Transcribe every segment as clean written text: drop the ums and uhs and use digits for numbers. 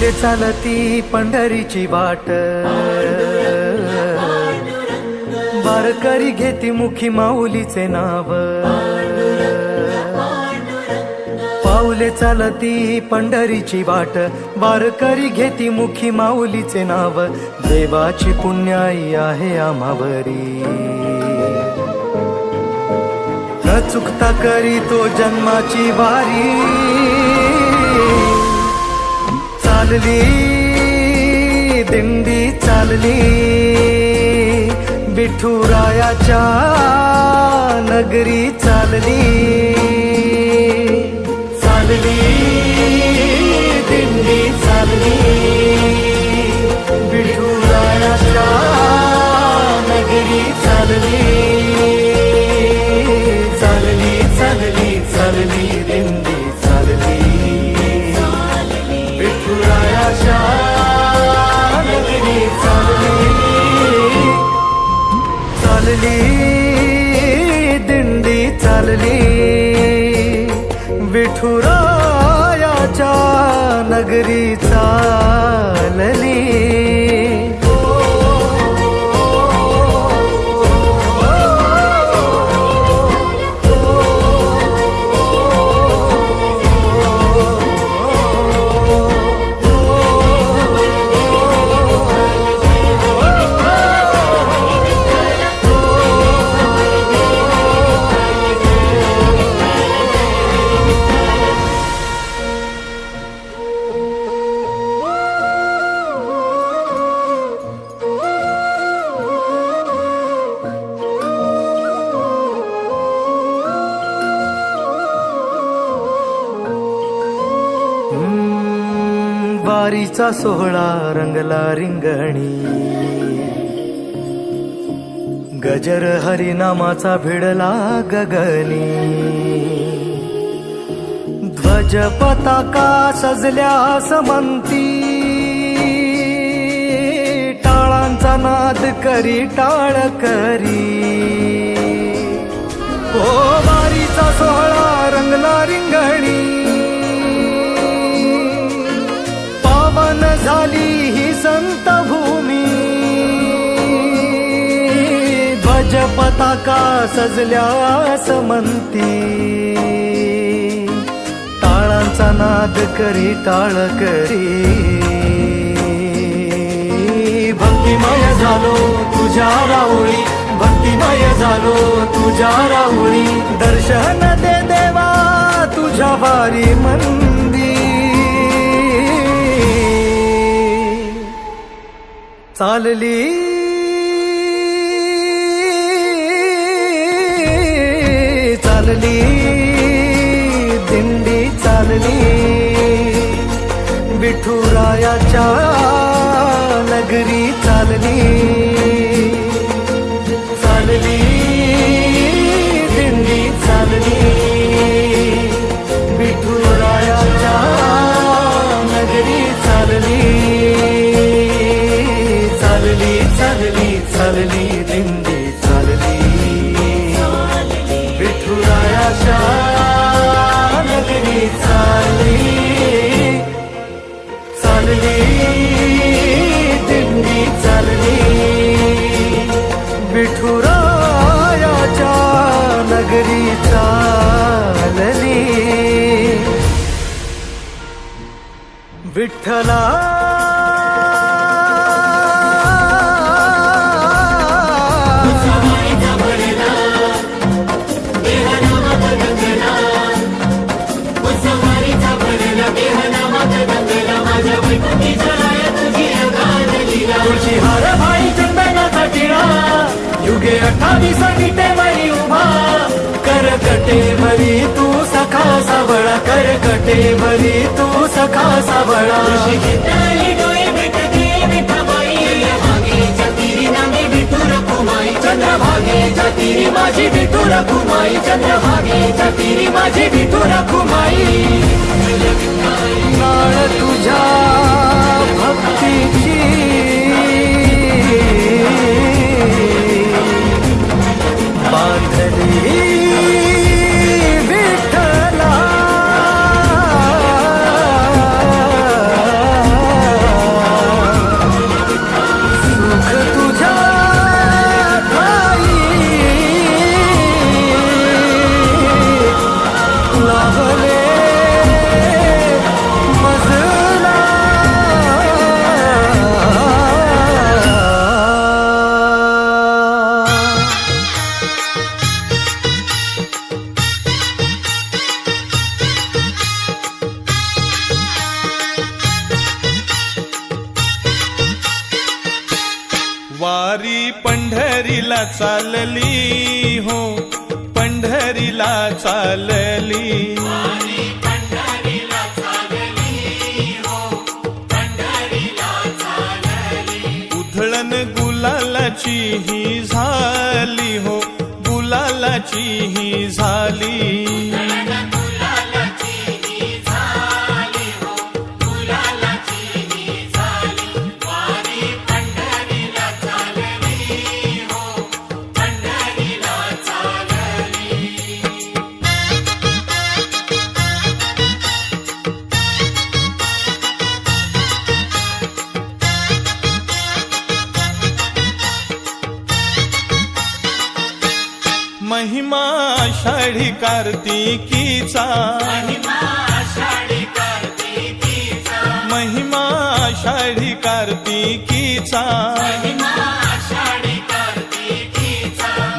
पाऊले चालती पंढरीची वाट, वारकरी घेती मुखी माऊलीचे नाव. पाऊले चालती पंढरीची वाट, वारकरी घेती मुखी माऊलीचे नाव. देवाची पुण्याई आहे आम्हावरी, न चुकता करी तो जन्माची वारी. चालली दिंडी चालली, विठुरायाच्या नगरी चालली. चालली दिंडी चालली, विठुरायाच्या नगरी चालली. चालली चालली चालली दिंडी चालली, विठुरायाच्या नगरी चालली. चालली दिंडी चालली, विठुरायाच्या नगरी चालली. वारीचा सोहळा रंगला रिंगणी, गजर हरिनामाचा भिडला गगनी. ध्वज पताका सजल्या समंती, टाळांचा नाद करी टाळ करी. ओ वारीचा सोहळा रंगला रिंगणी, पावन झाली ही संत भूमी. ध्वज पताका सजल्या समंती, टाळांचा नाद करी टाळ करी. भक्तिमय झालो तुझ्या राऊळी, भक्तिमय झालो तुझ्या राऊळी. दर्शन दे देवा तुझ्या वारी मंदी. चालली चालली दिंडी चालली, विठुरायाच्या नगरी चालली. चालली दिंडी चालली, विठुरायाच्या नगरी चालली. चालली चालली चालली दिंडी चालली, विठुरायाच्या नगरी चालली. चालली दिंडी चालली, विठुरायाच्या नगरी चालली. विठ्ठला तुझी हार भाई चंदनाचा टिळा, युगे 28 विटेवरी उभा. करकटेवरी तू सखा सावळा, करकटेवरी तू सखा सावळा. चंद्रभागेच्या तीरी माझी विठू रखुमाई, चंद्रभागेच्या तीरी माझी विठू रखुमाई. नाळ तुझ्या भक्तीची बांधली विठ्ठला. पंढरीला चालली हो, पंढरीला चालली. उधळण गुलालाची ही झाली हो, गुलालाची ही झाली. महिमा आषाढी कार्तिकीचा, महिमा आषाढी कार्तिकीचा,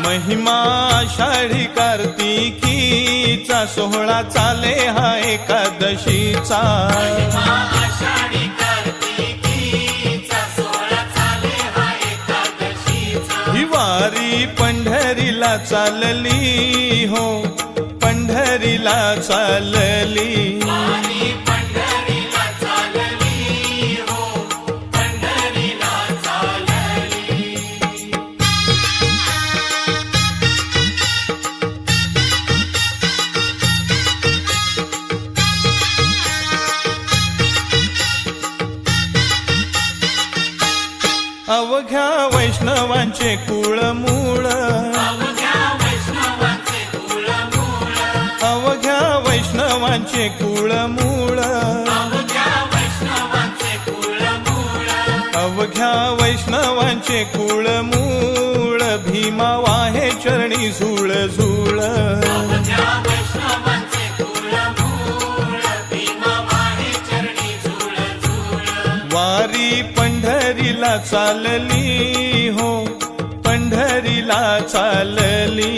महिमा आषाढी कार्तिकीचा. सोहळा चाले हा एकादशीचा. ही वारी पंढरीला चालली हो, पंढरीला चालली. अवघ्या वैष्णवांचे कुळ मूळ, अवघ्या वैष्णवांचे कुळ मूळ, अवघ्या वैष्णवांचे कुळ मूळ. भीमा वाहे चरणी झुळ झुळ. वारी पंढरीला चालली हो, पंढरीला चालली.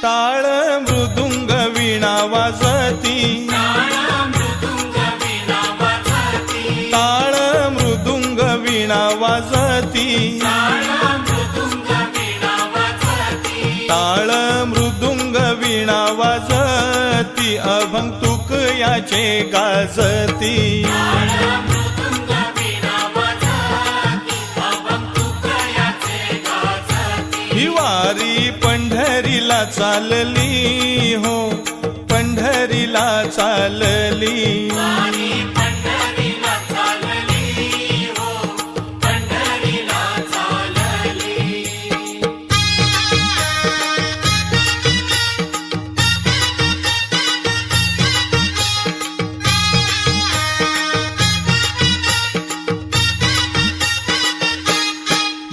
टाळ मृदुंग वीणा वाजती, टाळ मृदुंग वीणा वाजती, टाळ मृदुंग वीणा वाजती. अभंग तुक याचे गाजती. ही वारी पंढरीला चालली हो, पंढरीला चालली.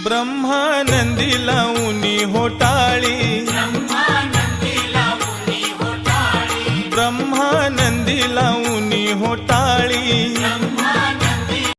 ब्रह्मानंदी लावूनी हो टाळी,